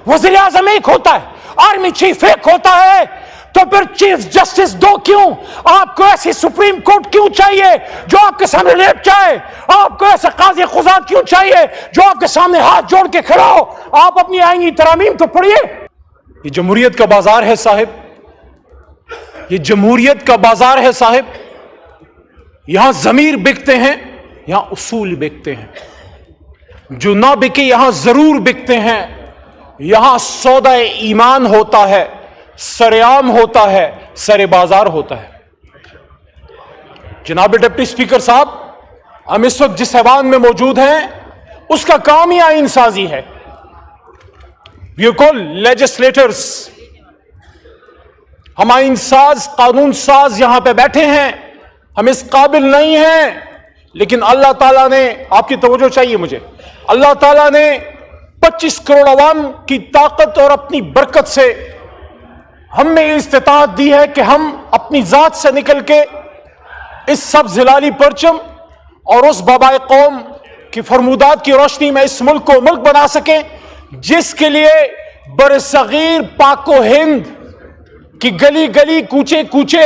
वज़ीर आज़म एक होता है, आर्मी चीफ एक होता है, तो फिर चीफ जस्टिस दो क्यों? आपको ऐसी सुप्रीम कोर्ट क्यों चाहिए जो आपके सामने लेट जाए? आपको ऐसा काजी खुजात क्यों चाहिए जो आपके सामने हाथ जोड़ के खड़ा हो? आप अपनी आईनी तरामीम तो पढ़िए। ये जमहूरियत का बाजार है साहिब, ये जमहूरियत का बाजार है साहिब। यहां जमीर बिकते हैं, यहां उसूल बिकते हैं। जो ना बिके यहां जरूर बिकते हैं। यहां सौदा ईमान होता है, सरेआम होता है, सरे बाजार होता है। जनाब डिप्टी स्पीकर साहब, हम इस वक्त जिस ऐवान में मौजूद हैं उसका काम ही आईन साजी है। We call legislators. हम आईन साज, कानून साज यहां पे बैठे हैं, हम इस काबिल नहीं हैं, लेकिन अल्लाह ताला ने, आपकी तवज्जो चाहिए मुझे, अल्लाह ताला ने 25 करोड़ अवाम की ताकत और अपनी बरकत से हमें इस्तिताअत दी है कि हम अपनी जात से निकल के इस सब जिलाली परचम और उस बाबाए कौम की फरमूदात की रोशनी में इस मुल्क को मुल्क बना सकें, जिसके लिए बरसगीर पाको हिंद की गली गली कूचे कूचे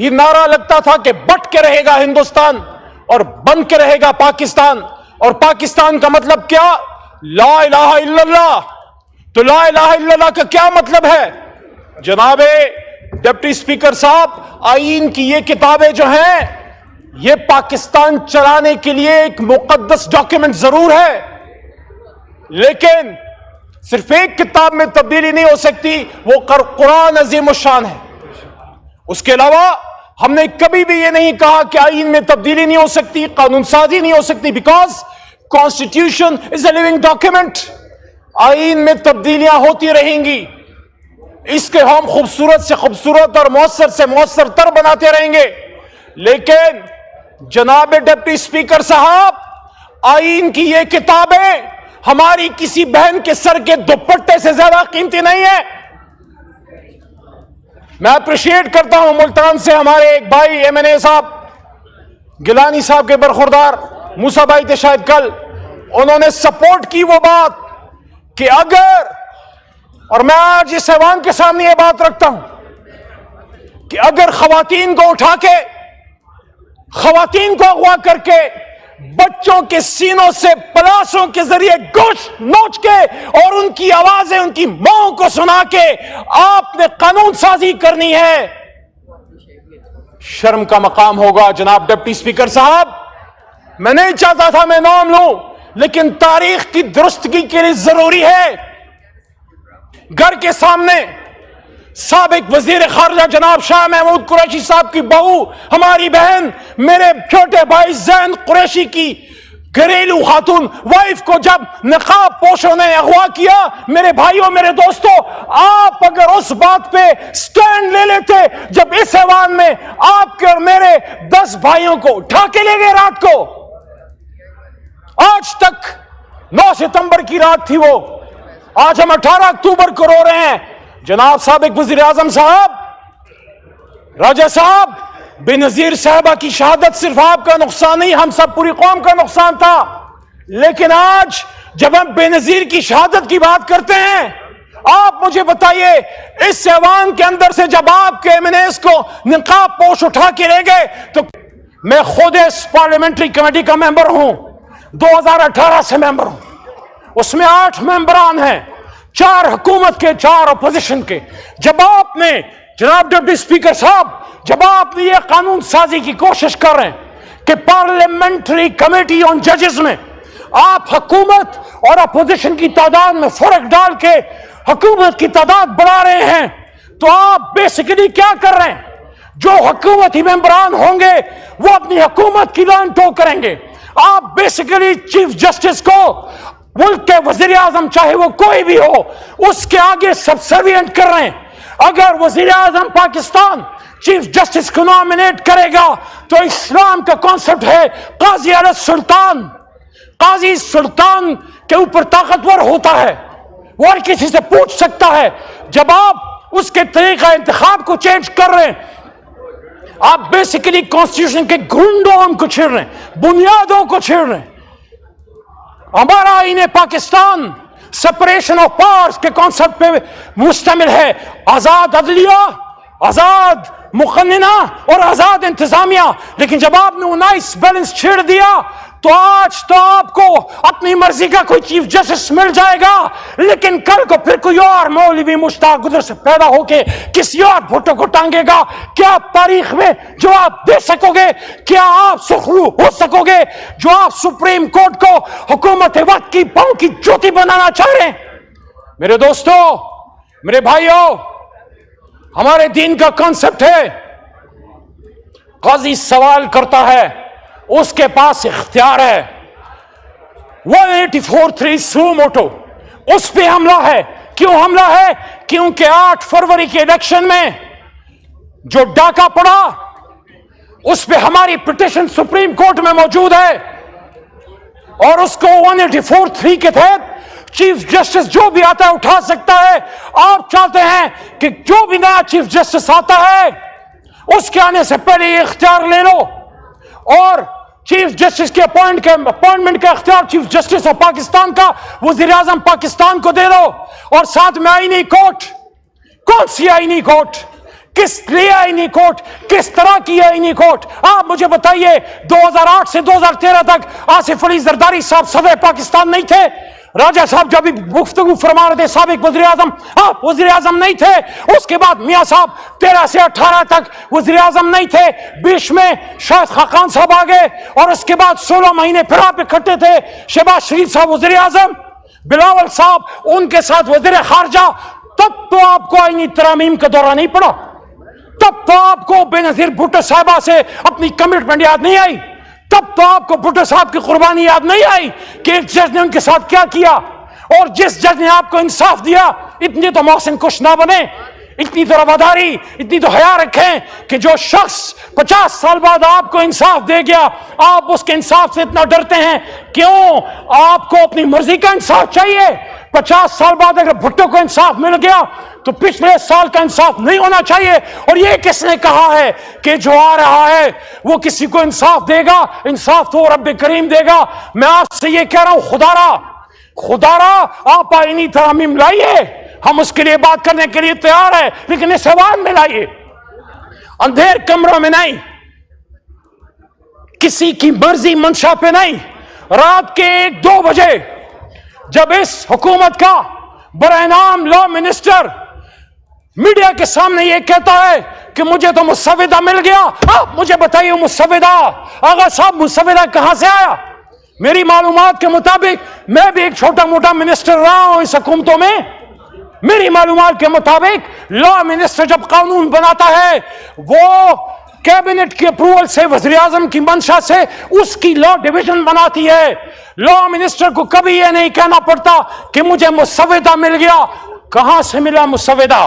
ये नारा लगता था कि बट के रहेगा हिंदुस्तान और बन के रहेगा पाकिस्तान। और पाकिस्तान का मतलब क्या? ला इलाहा इल्लल्लाह। तो ला इलाहा इल्लल्लाह का क्या मतलब है? जनाबे डिप्टी स्पीकर साहब, आईन की ये किताबें जो हैं ये पाकिस्तान चलाने के लिए एक मुकद्दस डॉक्यूमेंट जरूर है, लेकिन सिर्फ एक किताब में तब्दीली नहीं हो सकती, वो कुरान अजीम शान है। उसके अलावा हमने कभी भी ये नहीं कहा कि आईन में तब्दीली नहीं हो सकती, कानून साजी नहीं हो सकती, because constitution is a living document. आईन में तब्दीलियां होती रहेंगी, इसके हम खूबसूरत से खूबसूरत और मौसर से मौसर तर बनाते रहेंगे। लेकिन जनाब डिप्टी स्पीकर साहब, आईन की ये किताबें हमारी किसी बहन के सर के दुपट्टे से ज्यादा कीमती नहीं है। मैं अप्रिशिएट करता हूं मुल्तान से हमारे एक भाई एमएनए साहब, गिलानी साहब के बरखुरदार मूसा भाई थे शायद कल, उन्होंने सपोर्ट की वो बात कि अगर, और मैं आज इस ऐवान के सामने ये बात रखता हूं कि अगर खवातीन को उठा के, खवातीन को अगवा करके बच्चों के सीनों से पलासों के जरिए गोश्त नोच के और उनकी आवाजें उनकी मां को सुना के आपने कानून साजी करनी है, शर्म का मकाम होगा। जनाब डिप्टी स्पीकर साहब, मैं नहीं चाहता था मैं नाम लूं, लेकिन तारीख की दुरुस्तगी के लिए जरूरी है। घर के सामने साबिक वजीर खारजा जनाब शाह महमूद कुरैशी साहब की बहू, हमारी बहन, मेरे छोटे भाई जैन कुरैशी की घरेलू खातून वाइफ को जब नकाब पोशों ने अगवा किया, मेरे भाइयों, मेरे दोस्तों, आप अगर उस बात पे स्टैंड ले लेते जब इस ऐवान में आपके और मेरे 10 भाइयों को उठा के ले गए रात को, आज तक 9 सितंबर की रात थी वो, आज हम 18 अक्टूबर को रो रहे हैं। जनाब साबिक वजीर आजम साहब, राजा साहब, बेनजीर साहबा की शहादत सिर्फ आपका नुकसान नहीं, हम सब पूरी कौम का नुकसान था। लेकिन आज जब हम बेनजीर की शहादत की बात करते हैं, आप मुझे बताइए, इस ऐवान के अंदर से जब आपके एमएनएस को निकाब पोश उठा के ले गए, तो मैं खुद इस पार्लियामेंट्री कमेटी का मेंबर हूं, 2018 से मेंबर हूं, उसमें 8 मेंबरान हैं, 4 हुकूमत के, 4 अपोजिशन के। जब आपने, जनाब डिप्टी स्पीकर साहब, जब आपने ये कानून साजी की कोशिश कर रहे हैं कि पार्लियामेंट्री कमेटी ऑन जजेस में आप हुकूमत और अपोजिशन की तादाद में फर्क डाल के हुकूमत की तादाद बढ़ा रहे हैं, तो आप बेसिकली क्या कर रहे हैं? जो हुकूमती मेंबरान होंगे वो अपनी हुकूमत की लान टो करेंगे। आप बेसिकली चीफ जस्टिस को, मुल्क के वजीर आजम चाहे वो कोई भी हो, उसके आगे सबसर्विएंट कर रहे हैं। अगर वजीर आजम पाकिस्तान चीफ जस्टिस को नॉमिनेट करेगा तो इस्लाम का कॉन्सेप्ट है काजी अल सुल्तान, काजी सुल्तान के ऊपर ताकतवर होता है, वो हर किसी से पूछ सकता है। जब आप उसके तरीका इंतखाब को चेंज कर रहे हैं, आप बेसिकली कॉन्स्टिट्यूशन के गुंडों को छेड़ रहे हैं, बुनियादों को छेड़ रहे हैं। हमारा आईन पाकिस्तान सेपरेशन ऑफ पावर्स के कॉन्सेप्ट पे मुश्तमिल है। आजाद अदलिया, आजाद मुकन्निना और आजाद इंतजामिया। लेकिन जब आपने वो नाइस बैलेंस छेड़ दिया तो आज तो आपको अपनी मर्जी का कोई चीफ जस्टिस मिल जाएगा, लेकिन कल को फिर कोई और मौलवी मुश्ताक उधर से पैदा होके किसी और भुट्टो को टांगेगा। क्या आप तारीख में जवाब दे सकोगे? क्या आप सुखरू हो सकोगे जो आप सुप्रीम कोर्ट को हुकूमत वक्त की पांव की ज्योति बनाना चाह रहे हैं? मेरे दोस्तों, मेरे भाइयों, हमारे दीन का कॉन्सेप्ट है, काजी सवाल करता है, उसके पास इख्तियार है। 184(3) सुओ मोटो, उस पे हमला है। क्यों हमला है? क्योंकि 8 फरवरी के इलेक्शन में जो डाका पड़ा उस पे हमारी पिटीशन सुप्रीम कोर्ट में मौजूद है और उसको 184(3) के तहत चीफ जस्टिस जो भी आता है उठा सकता है। आप चाहते हैं कि जो भी नया चीफ जस्टिस आता है उसके आने से पहले ये इख्तियार ले लो और चीफ जस्टिस के अपॉइंटमेंट का इख्तियार चीफ जस्टिस ऑफ पाकिस्तान का वजीर आजम पाकिस्तान को दे दो। और साथ में आईनी कोर्ट, कौन सी आईनी कोर्ट, किस लिए आईनी कोर्ट, किस तरह की आईनी कोर्ट? आप मुझे बताइए, 2008 से 2013 तक आसिफ अली जरदारी साहब सदर पाकिस्तान नहीं थे? राजा साहब जब भी गुफ्तगू फरमा रहे थे साबिक वज़ीर आज़म, आप वज़ीर आज़म नहीं थे। उसके बाद मियाँ साहब 13 से 18 तक वज़ीर आज़म नहीं थे। बीच में शाहिद खाकान साहब आ गए और उसके बाद 16 महीने फिर आप इकट्ठे थे। शहबाज शरीफ साहब वज़ीर आज़म, बिलावल साहब उनके साथ वज़ीर खारजा। तब तो आपको आईनी तरामीम का दौरा नहीं पड़ा, तब तो आपको बेनज़ीर भुट्टो साहिबा से अपनी कमिटमेंट याद नहीं आई, तब तो आपको भुट्टो साहब की कुर्बानी याद नहीं आई कि एक जज ने उनके साथ क्या किया। और जिस जज ने आपको इंसाफ दिया, इतनी तो मोहसिन कुछ ना बने, इतनी तो रवादारी, इतनी तो हया रखें कि जो शख्स 50 साल बाद आपको इंसाफ दे गया, आप उसके इंसाफ से इतना डरते हैं। क्यों? आपको अपनी मर्जी का इंसाफ चाहिए। 50 साल बाद अगर भुट्टो को इंसाफ मिल गया तो पिछले साल का इंसाफ नहीं होना चाहिए। और ये किसने कहा है कि जो आ रहा है वो किसी को इंसाफ देगा? इंसाफ तो रब करीम देगा। मैं आपसे ये कह रहा हूं, खुदारा आप आईनी तरामीम लाइए, हम उसके लिए बात करने के लिए तैयार है, लेकिन इस ऐवान में लाइए, अंधेर कमरों में नहीं, किसी की मर्जी मंशा पे नहीं। रात के 1-2 बजे जब इस हुकूमत का बरएनाम लॉ मिनिस्टर मीडिया के सामने ये कहता है कि मुझे तो मुसव्विदा मिल गया, आप मुझे बताइए मुसव्विदा, आगा साहब मुसव्विदा कहां से आया? मेरी मालूमात के मुताबिक, मैं भी एक छोटा मोटा मिनिस्टर रहा हूं इस हुकूमतों में, मेरी मालूमात के मुताबिक लॉ मिनिस्टर जब कानून बनाता है वो कैबिनेट की अप्रूवल से, वज़ीर आज़म की मंशा से उसकी लॉ डिवीजन बनाती है। लॉ मिनिस्टर को कभी यह नहीं कहना पड़ता कि मुझे मुसव्विदा मिल गया। कहां से मिला मुसव्विदा?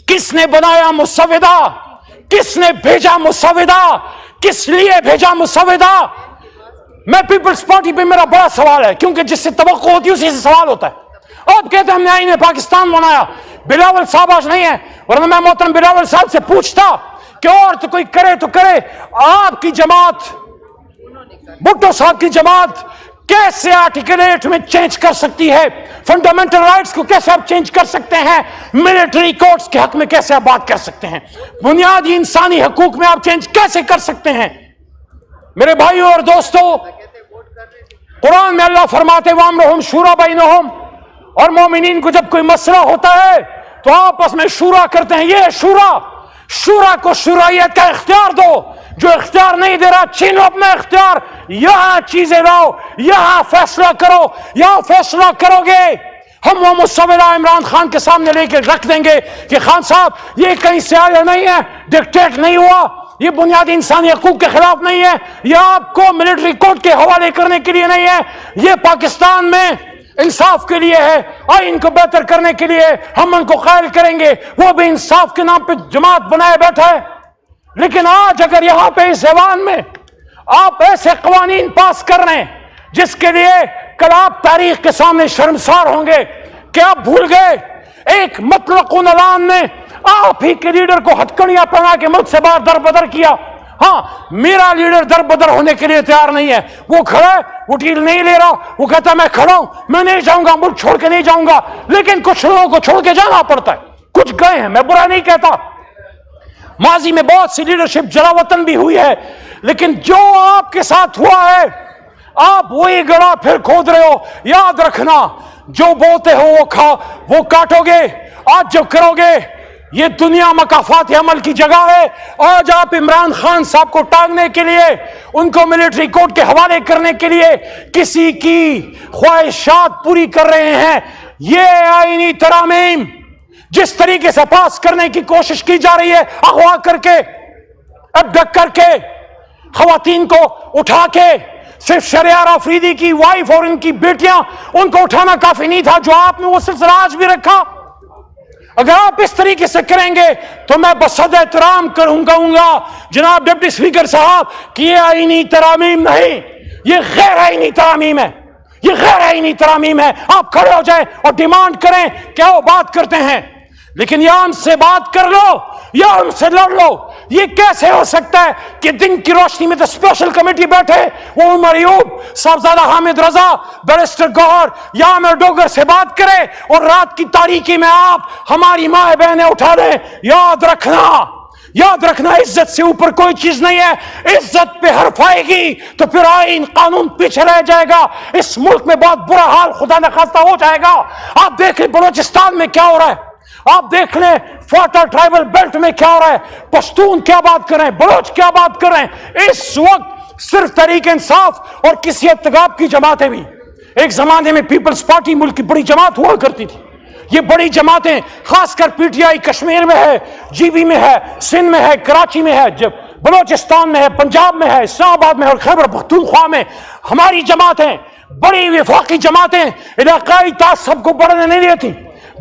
किसने बनाया मुसव्विदा? किसने भेजा मुसव्विदा? किस लिए भेजा मुसव्विदा? मैं पीपल्स पार्टी पे मेरा बड़ा सवाल है, क्योंकि जिससे तवक्को होती है उसी से सवाल होता है। आप कहते हैं हमने आईने पाकिस्तान बनाया, बिलावल साहब आज नहीं है, वरना मैं मोहतरम बिलावल साहब से पूछता कि और तो कोई करे तो करे, आपकी जमात, भुट्टो साहब की जमात कैसे आर्टिकल 8 में चेंज कर सकती है? फंडामेंटल राइट्स को कैसे आप चेंज कर सकते हैं? मिलिट्री कोर्ट्स के हक में कैसे आप बात कर सकते हैं? बुनियादी इंसानी हकूक में आप चेंज कैसे कर सकते हैं? मेरे भाइयों और दोस्तों, कुरान में अल्लाह फरमाते वामरहुम शूरा बैनहुम, और मोमिनीन को जब कोई मसला होता है तो आपस में शूरा करते हैं। ये शूरा को शूरायत का इख्तियार दो। जो इख्तियार नहीं दे रहा, छीनो अपना इख्तियार, यहां चीजें लाओ, यहां फैसला करो, यहां फैसला करोगे। हम वो मुसव्विदा इमरान खान के सामने लेकर रख देंगे कि खान साहब ये कहीं से आया नहीं है, डिक्टेट नहीं हुआ, ये बुनियादी इंसानी हकूक के खिलाफ नहीं है, यह आपको मिलिट्री कोर्ट के हवाले करने के लिए नहीं है, ये पाकिस्तान में इंसाफ के लिए है, आइन को बेहतर करने के लिए हम उनको कायल करेंगे। वो भी इंसाफ के नाम पे जमात बनाए बैठा है। लेकिन आज अगर यहां पे इस ऐवान में आप ऐसे कवानीन पास कर रहे हैं जिसके लिए कल आप तारीख के सामने शर्मसार होंगे कि आप भूल गए एक मुतलकुन ऐलान ने आप ही के लीडर को हथकड़ियां पहना के मुल्क से बाहर दरबदर किया। ہاں میرا لیڈر در بدر ہونے کے لیے تیار نہیں ہے، وہ کھڑا ہے، وہ ڈیل نہیں لے رہا، وہ کہتا ہے میں کھڑا ہوں، میں نہیں جاؤں گا، ملک چھوڑ کے نہیں جاؤں گا، لیکن کچھ لوگوں کو چھوڑ کے جانا پڑتا ہے، کچھ گئے ہیں، میں برا نہیں کہتا، ماضی میں بہت سی لیڈرشپ جلا وطن بھی ہوئی ہے، لیکن جو آپ کے ساتھ ہوا ہے آپ وہی گڑا پھر کھود رہے ہو. یاد رکھنا جو بوتے ہو وہ کاٹو گے. آج جو کرو گے یہ دنیا مکافات عمل کی جگہ ہے. آج آپ عمران خان صاحب کو ٹانگنے کے لیے، ان کو ملٹری کورٹ کے حوالے کرنے کے لیے کسی کی خواہشات پوری کر رہے ہیں. یہ آئینی ترامیم جس طریقے سے پاس کرنے کی کوشش کی جا رہی ہے، اغوا کر کے، ابڈک کر کے، خواتین کو اٹھا کے، صرف شہریار آفریدی کی وائف اور ان کی بیٹیاں، ان کو اٹھانا کافی نہیں تھا جو آپ نے وہ سلسلہ آج بھی رکھا. اگر آپ اس طریقے سے کریں گے تو میں بصد احترام کہوں گا جناب ڈپٹی اسپیکر صاحب کہ یہ آئینی ترامیم نہیں، یہ غیر آئینی ترامیم ہے، یہ غیر آئینی ترامیم ہے. آپ کھڑے ہو جائیں اور ڈیمانڈ کریں کیا وہ بات کرتے ہیں، لیکن یا ہم سے بات کر لو یا ہم سے لڑ لو. یہ کیسے ہو سکتا ہے کہ دن کی روشنی میں تو اسپیشل کمیٹی بیٹھے، وہ عمر ایوب، صاحبزادہ حامد رضا، بیرسٹر گوہر یا عامر ڈوگر سے بات کرے، اور رات کی تاریکی میں آپ ہماری ماں بہنیں اٹھا دیں. یاد رکھنا عزت سے اوپر کوئی چیز نہیں ہے. عزت پہ حرف آئے گی تو پھر آئین قانون پیچھے رہ جائے گا. اس ملک میں بہت برا حال خدا نخواستہ ہو جائے گا. آپ دیکھ لیں بلوچستان میں کیا ہو رہا ہے، آپ دیکھ لیں فاٹا ٹرائبل بیلٹ میں کیا ہو رہا ہے، پشتون کیا بات کر رہے ہیں، بلوچ کیا بات کر رہے ہیں. اس وقت صرف تحریک انصاف اور کسی اتغاب کی جماعتیں بھی، ایک زمانے میں پیپلز پارٹی ملک کی بڑی جماعت ہوا کرتی تھی، یہ بڑی جماعتیں خاص کر پی ٹی آئی کشمیر میں ہے، جی بی میں ہے، سندھ میں ہے، کراچی میں ہے، جب بلوچستان میں ہے، پنجاب میں ہے، اسلام آباد میں اور خیبر پختونخوا میں ہماری جماعتیں، بڑی وفاقی جماعتیں علاقائی تعصب کو بڑھنے نہیں دیتی.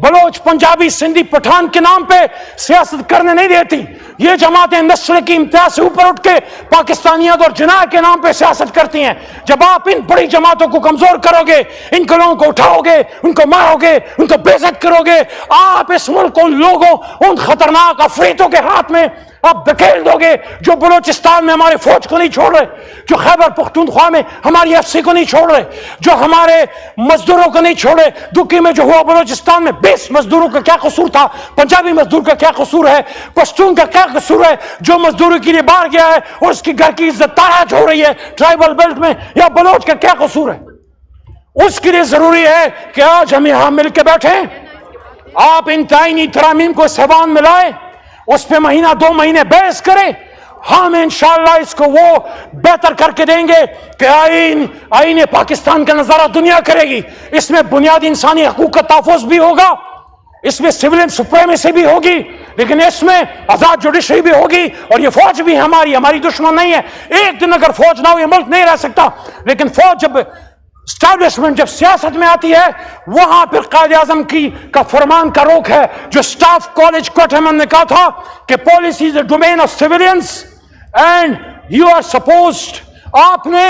بلوچ، پنجابی، سندھی، پٹھان کے نام پہ سیاست کرنے نہیں دیتی. یہ جماعتیں نسل کی امتیاز سے اوپر اٹھ کے پاکستانیت اور جناح کے نام پہ سیاست کرتی ہیں. جب آپ ان بڑی جماعتوں کو کمزور کرو گے، ان کو لوگوں کو اٹھاؤ گے، ان کو مارو گے، ان کو بے عزت کرو گے، آپ اس ملک کو لوگوں ان خطرناک افریتوں کے ہاتھ میں آپ دھکیل دو گے جو بلوچستان میں ہمارے فوج کو نہیں چھوڑ رہے، جو خیبر پختونخوا میں ہماری ایف سی کو نہیں چھوڑ رہے، جو ہمارے مزدوروں کو نہیں چھوڑ رہے. دکی میں جو ہوا بلوچستان میں 20 مزدوروں کا کیا قصور تھا، پنجابی مزدور کا کیا قصور ہے، پشتون کا کیا قصور ہے جو مزدوری کے لیے باہر گیا ہے اور اس کی گھر کی عزت تاراج ہو رہی ہے ٹرائبل بیلٹ میں، یا بلوچ کا کیا قصور ہے. اس کے لیے ضروری ہے کہ آج ہم یہاں مل کے بیٹھیں، آپ ان آئینی ترامیم کو سیوان میں لائیں، اس پہ مہینہ 2 مہینے بحث کریں. ہم انشاءاللہ اس کو وہ بہتر کر کے دیں گے کہ آئین پاکستان کا نظارہ دنیا کرے گی. اس میں بنیادی انسانی حقوق کا تحفظ بھی ہوگا، اس میں سویلین سپریمیسی بھی ہوگی، لیکن اس میں آزاد جوڈیشری بھی ہوگی، اور یہ فوج بھی ہماری دشمن نہیں ہے. ایک دن اگر فوج نہ ہو یہ ملک نہیں رہ سکتا. لیکن فوج جب اسٹیبلشمنٹ جب سیاست میں آتی ہے، وہاں پھر قائد اعظم کا فرمان کا روک ہے جو اسٹاف کالج کوٹہ میں نے کہا تھا کہ policy is a domain of civilians and you are supposed, آپ نے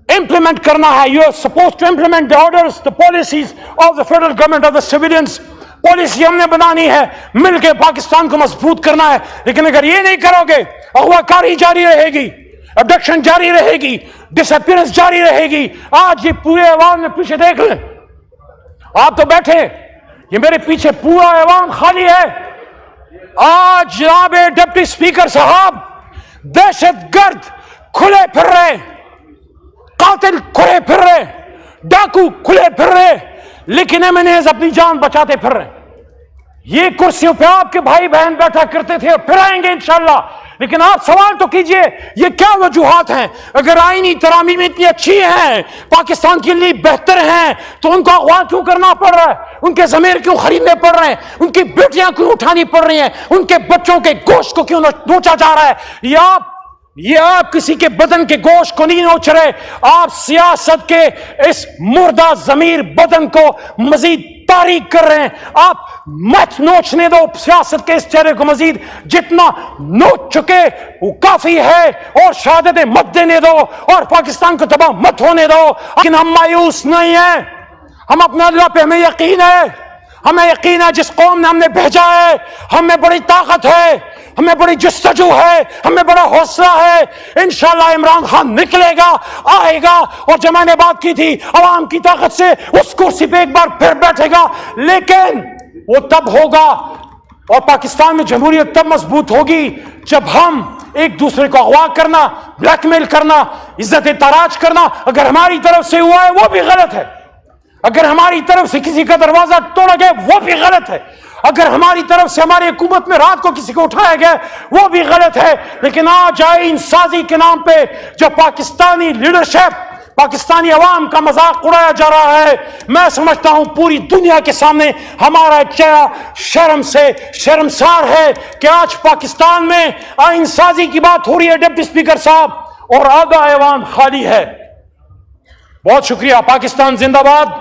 امپلیمنٹ کرنا ہے، you are supposed to implement the orders the policies of the federal government of the civilians. Policy ہم نے بنانی ہے، مل کے پاکستان کو مضبوط کرنا ہے. لیکن اگر یہ نہیں کرو گے، اغوا کاری جاری رہے گی، ابڈکشن جاری رہے گی، ڈس اپیئرنس جاری رہے گی. آج یہ پورے ایوان میں پیچھے دیکھ لیں، آپ تو بیٹھے، یہ میرے پیچھے پورا ایوان خالی ہے. آج جناب ڈپٹی اسپیکر صاحب دہشت گرد کھلے پھر رہے، قاتل کھلے پھر رہے، ڈاکو کھلے پھر رہے، لیکن ایمنیز اپنی جان بچاتے پھر رہے. یہ کرسیوں پہ آپ کے بھائی بہن بیٹھا کرتے تھے اور پھر آئیں گے انشاءاللہ. لیکن آپ سوال تو کیجئے یہ کیا وجوہات ہیں؟ اگر آئینی ترامیم اتنی اچھی ہیں، پاکستان کے لیے بہتر ہیں، تو ان کو اغوا کیوں کرنا پڑ رہا ہے؟ ان کے ضمیر کیوں خریدنے پڑ رہے ہیں؟ ان کی بیٹیاں کیوں اٹھانی پڑ رہی ہیں؟ ان کے بچوں کے گوشت کو کیوں نوچا جا رہا ہے؟ یہ آپ کسی کے بدن کے گوشت کو نہیں نوچ رہے، آپ سیاست کے اس مردہ ضمیر بدن کو مزید تاریک کر رہے ہیں. آپ مت نوچنے دو سیاست کے اس چہرے کو، مزید جتنا نوچ چکے وہ کافی ہے، اور شہادتیں مت دینے دو اور پاکستان کو تباہ مت ہونے دو. لیکن ہم مایوس نہیں ہیں، ہم اپنے اللہ پہ ہمیں یقین ہے، ہمیں یقین ہے جس قوم نے ہم نے بھیجا ہے ہم میں بڑی طاقت ہے، ہمیں بڑی جستجو ہے, ہمیں بڑا حوصلہ ہے. انشاءاللہ عمران خان نکلے گا, آئے گا, اور جو میں نے بات کی تھی عوام کی طاقت سے اس کرسی پہ ایک بار پھر بیٹھے گا. لیکن وہ تب ہوگا, اور پاکستان میں جمہوریت تب مضبوط ہوگی جب ہم ایک دوسرے کو اغوا کرنا, بلیک میل کرنا, عزت تاراج کرنا اگر ہماری طرف سے ہوا ہے وہ بھی غلط ہے. اگر ہماری طرف سے کسی کا دروازہ توڑا گیا وہ بھی غلط ہے. اگر ہماری طرف سے ہماری حکومت میں رات کو کسی کو اٹھایا گیا وہ بھی غلط ہے. لیکن آج آئین سازی کے نام پہ جو پاکستانی لیڈرشپ, پاکستانی عوام کا مذاق اڑایا جا رہا ہے, میں سمجھتا ہوں پوری دنیا کے سامنے ہمارا چہرہ شرم سے شرمسار ہے کہ آج پاکستان میں آئین سازی کی بات ہو رہی ہے ڈپٹی اسپیکر صاحب, اور آدھا ایوان خالی ہے. بہت شکریہ. پاکستان زندہ باد.